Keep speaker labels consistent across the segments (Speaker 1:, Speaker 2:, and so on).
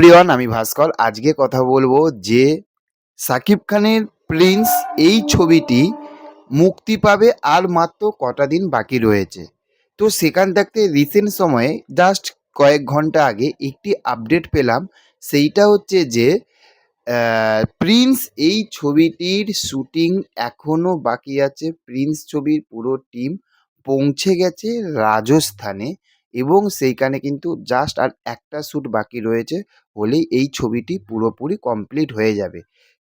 Speaker 1: Everyone, আমি ভাস্কর। আজকে কথা বলবো যে সাকিব খানের প্রিন্স এই ছবিটি মুক্তি পাবে আর মাত্র কটা দিন বাকি রয়েছে। তো সেখান থাকতে রিসেন্ট সময়ে জাস্ট কয়েক ঘন্টা আগে একটি আপডেট পেলাম। সেইটা হচ্ছে যে প্রিন্স এই ছবিটির শুটিং এখনও বাকি আছে। প্রিন্স ছবির পুরো টিম পৌঁছে গেছে রাজস্থানে এবং সেইখানে কিন্তু জাস্ট আর একটা শ্যুট বাকি রয়েছে, হলেই এই ছবিটি পুরোপুরি কমপ্লিট হয়ে যাবে।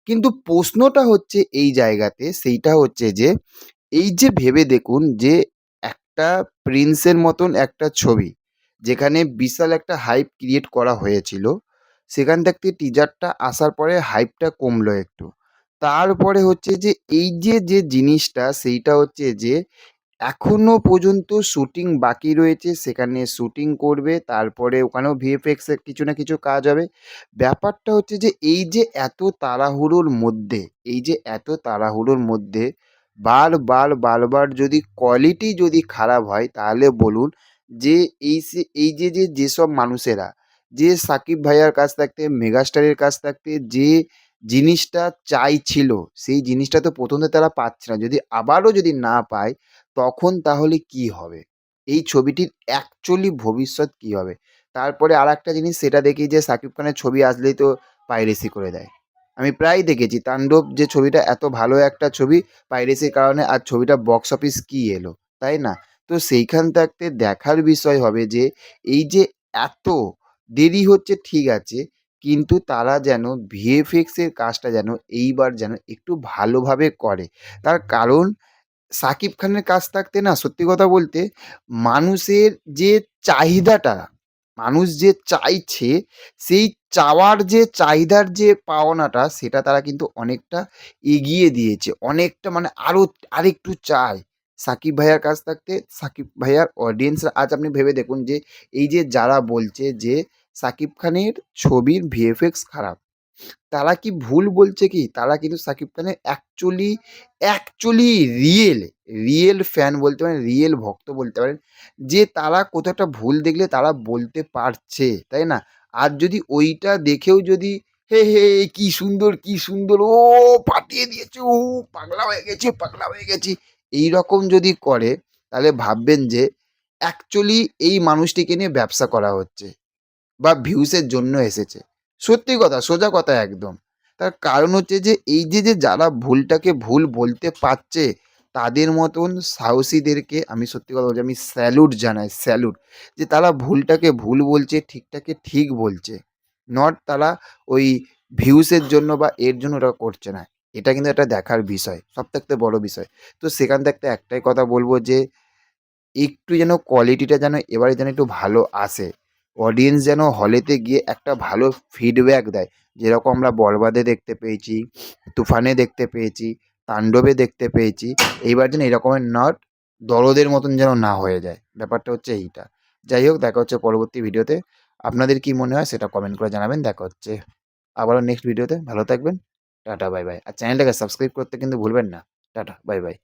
Speaker 1: কিন্তু প্রশ্নটা হচ্ছে এই জায়গাতে, সেইটা হচ্ছে যে এই যে ভেবে দেখুন যে একটা প্রিন্সের মতন একটা ছবি, যেখানে বিশাল একটা হাইপ ক্রিয়েট করা হয়েছিল, সেখান থেকে টিজারটা আসার পরে হাইপটা কমলো একটু। তারপরে হচ্ছে যে এই যে জিনিসটা, সেইটা হচ্ছে যে এখনো পর্যন্ত শুটিং বাকি রয়েছে, সেখানে শুটিং করবে, তারপরে ওখানেও ভিএফএক্স এর কিছু না কিছু কাজ হবে। ব্যাপারটা হচ্ছে যে এই যে এত তাড়াহুড়োর মধ্যে বারবার যদি কোয়ালিটি যদি খারাপ হয়, তাহলে বলুন যে যেসব মানুষেরা যে সাকিব ভাইয়ার কাছ থাকতে, মেগাস্টারের কাছ থাকতে যে জিনিসটা চাইছিল, সেই জিনিসটা তো প্রথমে তারা পাচ্ছে না। যদি আবারও যদি না পায়, তখন তাহলে কি হবে? এই ছবিটির অ্যাকচুয়ালি ভবিষ্যৎ কি হবে? তারপরে আরেকটা জিনিস, সেটা দেখি যে শাকিব খানের ছবি আসলেই তো পাইরেসি করে দেয়। আমি প্রায় দেখেছি তাণ্ডব যে ছবিটা, এত ভালো একটা ছবি, পাইরেসির কারণে আর ছবিটা বক্স অফিস কি এলো, তাই না? তো সেইখান থাকতে দেখার বিষয় হবে যে এই যে এত দেরি হচ্ছে, ঠিক আছে, কিন্তু তারা যেন ভিএফএক্স এর কাজটা যেন এইবার যেন একটু ভালোভাবে করে। তার কারণ সাকিব খানের কাছ থাকতে না, সত্যি কথা বলতে, মানুষের যে চাহিদাটা, মানুষ যে চাইছে, সেই চাওয়ার যে চাহিদার যে পাওনাটা, সেটা তারা কিন্তু অনেকটা এগিয়ে দিয়েছে। অনেকটা মানে আরেকটু চায় সাকিব ভাইয়ার কাছ থাকতে। সাকিব ভাইয়ার অডিয়েন্সরা, আজ আপনি ভেবে দেখুন যে এই যে যারা বলছে যে সাকিব খানের ছবির ভিএফএক্স খারাপ, তারা কি ভুল বলছে কি? তারা কিন্তু সাকিব খানের অ্যাকচুয়ালি রিয়েল ফ্যান বলতে পারেন, রিয়েল ভক্ত বলতে পারেন। যে তারা কোথাও একটা ভুল দেখলে তারা বলতে পারছে, তাই না? আর যদি ওইটা দেখেও যদি হে কি সুন্দর কি সুন্দর, ও ফাটিয়ে দিয়েছে, ও পাগলা হয়ে গেছি, এইরকম যদি করে, তাহলে ভাববেন যে অ্যাকচুয়ালি এই মানুষটিকে নিয়ে ব্যবসা করা হচ্ছে বা ভিউসের জন্য এসেছে। সত্যি কথা, সোজা কথা একদম। তার কারণ হচ্ছে যে এই যে যারা ভুলটাকে ভুল বলতে পারছে, তাদের মতন সাহসীদেরকে আমি সত্যি কথা বলছি, আমি স্যালুট জানাই, স্যালুট। যে তারা ভুলটাকে ভুল বলছে, ঠিকটাকে ঠিক বলছে। নট তারা ওই ভিউসের জন্য বা এর জন্য ওটা করছে না। এটা কিন্তু একটা দেখার বিষয়, সবথেকে বড় বিষয়। তো সেখান থেকে একটাই কথা বলব যে একটু যেন কোয়ালিটিটা যেন এবারে যেন একটু ভালো আসে। অডিয়েন্স যেন হলেতে গিয়ে একটা ভালো ফিডব্যাক দেয়। যেরকম আমরা বরবাদে দেখতে পেয়েছি, তুফানে দেখতে পেয়েছি, তাণ্ডবে দেখতে পেয়েছি। এইবার যেন এরকমের নট দরদের মতন যেন না হয়ে যায়। ব্যাপারটা হচ্ছে এইটা। যাই হোক, দেখা হচ্ছে পরবর্তী ভিডিওতে। আপনাদের কি মনে হয় সেটা কমেন্ট করে জানাবেন। দেখা হচ্ছে আবারও নেক্সট ভিডিওতে। ভালো থাকবেন। Tata, bye bye. আর চ্যানেলটাকে সাবস্ক্রাইব করতে কিন্তু ভুলবেন না। Tata, bye bye.